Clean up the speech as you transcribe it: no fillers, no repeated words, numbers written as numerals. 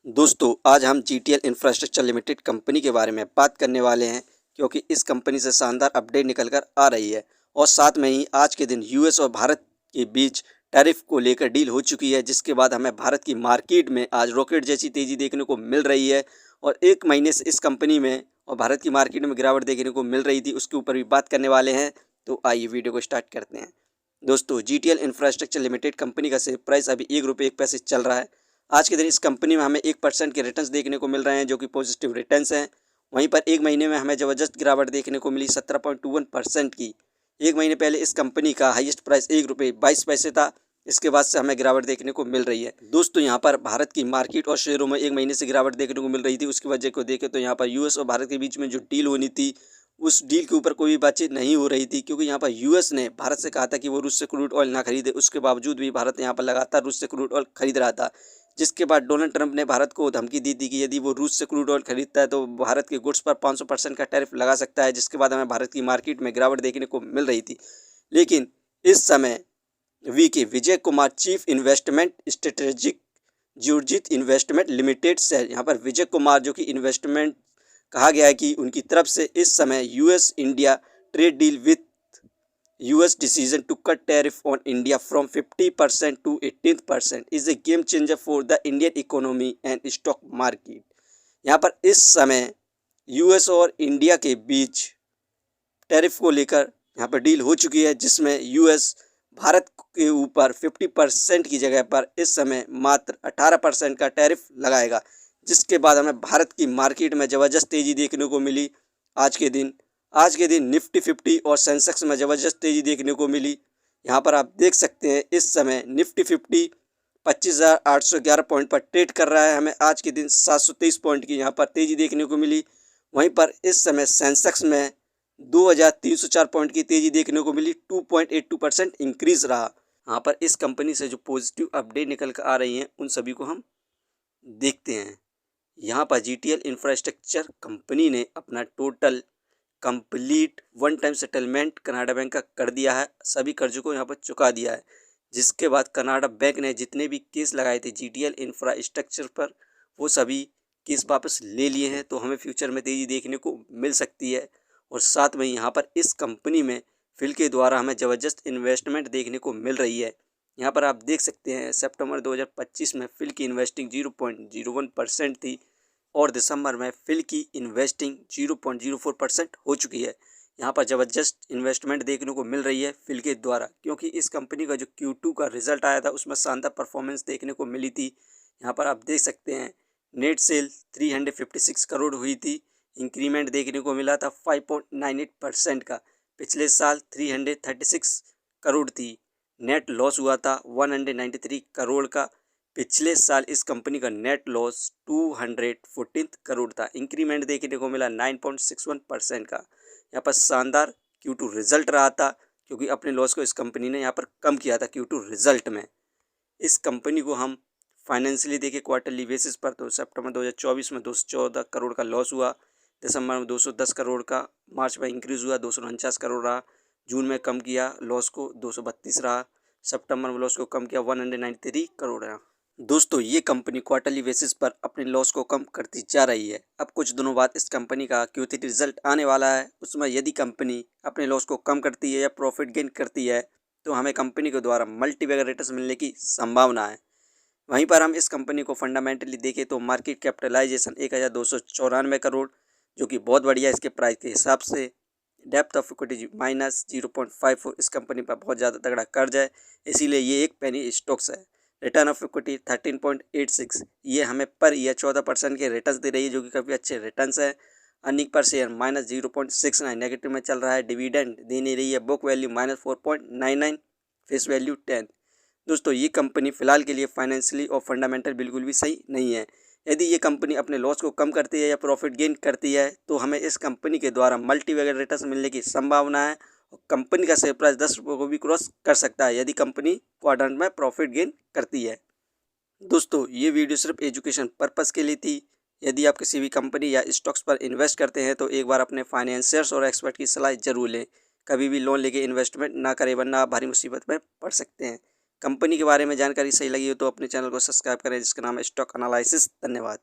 दोस्तों आज हम जीटीएल इंफ्रास्ट्रक्चर लिमिटेड कंपनी के बारे में बात करने वाले हैं क्योंकि इस कंपनी से शानदार अपडेट निकल कर आ रही है और साथ में ही आज के दिन यूएस और भारत के बीच टैरिफ को लेकर डील हो चुकी है, जिसके बाद हमें भारत की मार्केट में आज रॉकेट जैसी तेज़ी देखने को मिल रही है। और एक महीने से इस कंपनी में और भारत की मार्केट में गिरावट देखने को मिल रही थी, उसके ऊपर भी बात करने वाले हैं। तो आइए वीडियो को स्टार्ट करते हैं। दोस्तों जीटीएल इंफ्रास्ट्रक्चर लिमिटेड कंपनी का शेयर प्राइस अभी ₹1 चल रहा है। आज के दिन इस कंपनी में हमें 1% के रिटर्न्स देखने को मिल रहे हैं, जो कि पॉजिटिव रिटर्न्स हैं। वहीं पर एक महीने में हमें ज़बरदस्त गिरावट देखने को मिली 17.21% की। एक महीने पहले इस कंपनी का हाईएस्ट प्राइस ₹1.22 था। इसके बाद से हमें गिरावट देखने को मिल रही है। दोस्तों यहाँ पर भारत की मार्केट और शेयरों में एक महीने से गिरावट देखने को मिल रही थी। उसकी वजह को देखें तो यहाँ पर यूएस और भारत के बीच में जो डील होनी थी, उस डील के ऊपर कोई भी बातचीत नहीं हो रही थी, क्योंकि यहाँ पर यूएस ने भारत से कहा था कि वो रूस से क्रूड ऑयल ना खरीदे। उसके बावजूद भी भारत यहाँ पर लगातार रूस से क्रूड ऑयल खरीद रहा था, जिसके बाद डोनाल्ड ट्रंप ने भारत को धमकी दी थी कि यदि वो रूस से क्रूड ऑयल खरीदता है तो भारत के गुड्स पर 500% का टैरिफ लगा सकता है, जिसके बाद हमें भारत की मार्केट में गिरावट देखने को मिल रही थी। लेकिन इस समय Vijay Kumar chief investment strategic Geojit investment limited से यहाँ पर विजय कुमार जो कि इन्वेस्टमेंट कहा गया है कि उनकी तरफ से इस समय US India trade deal with US decision to cut tariff on India from 50% to 18% is a game changer for the Indian economy and stock market। यहाँ पर इस समय US और इंडिया के बीच टैरिफ को लेकर यहाँ पर डील हो चुकी है, जिसमें US भारत के ऊपर 50% की जगह पर इस समय मात्र 18% का टैरिफ लगाएगा, जिसके बाद हमें भारत की मार्केट में ज़बरदस्त तेज़ी देखने को मिली। आज के दिन निफ्टी 50 और सेंसेक्स में ज़बरदस्त तेज़ी देखने को मिली। यहाँ पर आप देख सकते हैं इस समय निफ्टी 50 25,811 पॉइंट पर ट्रेड कर रहा है। हमें आज के दिन 723 पॉइंट की यहाँ पर तेज़ी देखने को मिली। वहीं पर इस समय सेंसेक्स में 2,304 पॉइंट की तेज़ी देखने को मिली। 2.82% इंक्रीज़ रहा। यहाँ पर इस कंपनी से जो पॉजिटिव अपडेट निकल कर आ रही हैं उन सभी को हम देखते हैं। यहाँ पर जीटीएल इंफ्रास्ट्रक्चर कंपनी ने अपना total complete one time settlement Canada bank का कर दिया है। सभी कर्जों को यहाँ पर चुका दिया है, जिसके बाद कनाडा बैंक ने जितने भी केस लगाए थे जीटीएल इंफ्रास्ट्रक्चर पर, वो सभी केस वापस ले लिए हैं। तो हमें फ्यूचर में तेज़ी देखने को मिल सकती है। और साथ में यहाँ पर इस कंपनी में फिल के द्वारा हमें ज़बरदस्त इन्वेस्टमेंट देखने को मिल रही है। यहाँ पर आप देख सकते हैं सितंबर 2025 में फिल की इन्वेस्टिंग 0.01% थी और दिसंबर में फिल की इन्वेस्टिंग 0.04% हो चुकी है। यहाँ पर ज़बरदस्त इन्वेस्टमेंट देखने को मिल रही है फिल के द्वारा, क्योंकि इस कंपनी का जो Q2 का रिजल्ट आया था उसमें शानदार परफॉर्मेंस देखने को मिली थी। यहाँ पर आप देख सकते हैं नेट सेल 356 करोड़ हुई थी। इंक्रीमेंट देखने को मिला था 5.98% का। पिछले साल 336 करोड़ थी। नेट लॉस हुआ था 193 करोड़ का। पिछले साल इस कंपनी का नेट लॉस 214 करोड़ था। इंक्रीमेंट देखने को मिला 9.61% का। यहाँ पर शानदार Q2 रिजल्ट रहा था, क्योंकि अपने लॉस को इस कंपनी ने यहाँ पर कम किया था Q2 रिजल्ट में। इस कंपनी को हम फाइनेंशियली देखें क्वार्टरली बेसिस पर तो सितंबर 2024 में 214 करोड़ का लॉस हुआ, दिसंबर में 210 करोड़ का, मार्च में इंक्रीज़ हुआ 249 करोड़ रहा, जून में कम किया लॉस को 232 रहा, सितंबर में लॉस को कम किया 193 करोड़ रहा। दोस्तों ये कंपनी क्वार्टरली बेसिस पर अपने लॉस को कम करती जा रही है। अब कुछ दिनों बाद इस कंपनी का Q3 रिजल्ट आने वाला है। उसमें यदि कंपनी अपने लॉस को कम करती है या प्रॉफिट गेन करती है तो हमें कंपनी के द्वारा मल्टीबैगर रिटर्न्स मिलने की संभावना है। वहीं पर हम इस कंपनी को फंडामेंटली देखें तो मार्केट कैपिटलाइजेशन 1,294 करोड़, जो कि बहुत बढ़िया इसके प्राइस के हिसाब से। डेप्थ ऑफ इक्विटी -0.54, इस कंपनी पर बहुत ज़्यादा तगड़ा कर्ज है, इसीलिए ये एक पेनी स्टॉक्स है। रिटर्न ऑफ इक्विटी 13.86, ये हमें पर ईयर 14% के रिटर्न्स दे रही है, जो कि काफ़ी अच्छे रिटर्न्स हैं। अर्निंग पर शेयर -0.69 नेगेटिव में चल रहा है। डिविडेंड दे नहीं रही है। Book value -4.99, face value 10। दोस्तों ये कंपनी फ़िलहाल के लिए फाइनेंशियली और फंडामेंटल बिल्कुल भी सही नहीं है। यदि ये कंपनी अपने लॉस को कम करती है या प्रॉफिट गेन करती है तो हमें इस कंपनी के द्वारा मल्टीबैगर रिटर्न्स मिलने की संभावना है। कंपनी का शेयर प्राइस 10 रुपये को भी क्रॉस कर सकता है यदि कंपनी क्वार्टर में प्रॉफिट गेन करती है। दोस्तों ये वीडियो सिर्फ एजुकेशन पर्पस के लिए थी। यदि आप किसी भी कंपनी या स्टॉक्स पर इन्वेस्ट करते हैं तो एक बार अपने फाइनेंशियर्स और एक्सपर्ट की सलाह जरूर लें। कभी भी लोन लेके इन्वेस्टमेंट ना करें, वरना आप भारी मुसीबत में पड़ सकते हैं। कंपनी के बारे में जानकारी सही लगी हो तो अपने चैनल को सब्सक्राइब करें जिसका नाम है स्टॉक एनालिसिस। धन्यवाद।